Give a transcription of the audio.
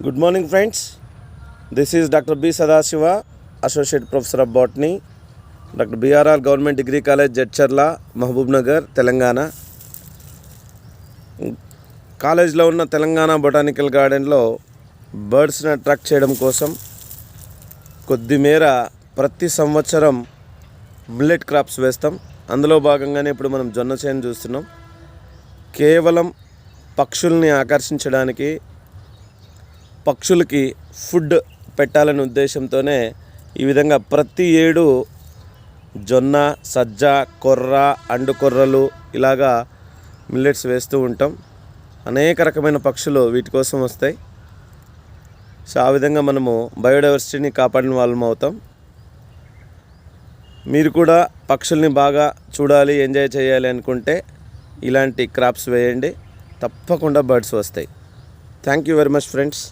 Good morning, friends. This is Dr. B. Sadashiva, Associate Professor of Botany, Dr. BRR Government Degree College, Jadcherla, Mahbub Nagar, Telangana. కాలేజ్లో ఉన్న Telangana botanical గార్డెన్లో బర్డ్స్ని attract చేయడం కోసం కొద్దిమేర ప్రతి సంవత్సరం millet crops వేస్తాం. అందులో భాగంగానే ఇప్పుడు మనం జొన్న చేను చూస్తున్నాం. కేవలం పక్షుల్ని ఆకర్షించడానికి, పక్షులకి ఫుడ్ పెట్టాలనే ఉద్దేశంతోనే ఈ విధంగా ప్రతి ఏడు జొన్న, సజ్జ, కొర్ర, అండు కొర్రలు ఇలాగా మిల్లెట్స్ వేస్తూ ఉంటాం. అనేక రకమైన పక్షులు వీటి కోసం వస్తాయి. సో ఆ విధంగా మనము బయోడైవర్సిటీని కాపాడిన వాళ్ళం అవుతాం. మీరు కూడా పక్షుల్ని బాగా చూడాలి, ఎంజాయ్ చేయాలి అనుకుంటే ఇలాంటి క్రాప్స్ వేయండి, తప్పకుండా బర్డ్స్ వస్తాయి. Thank you very much, friends.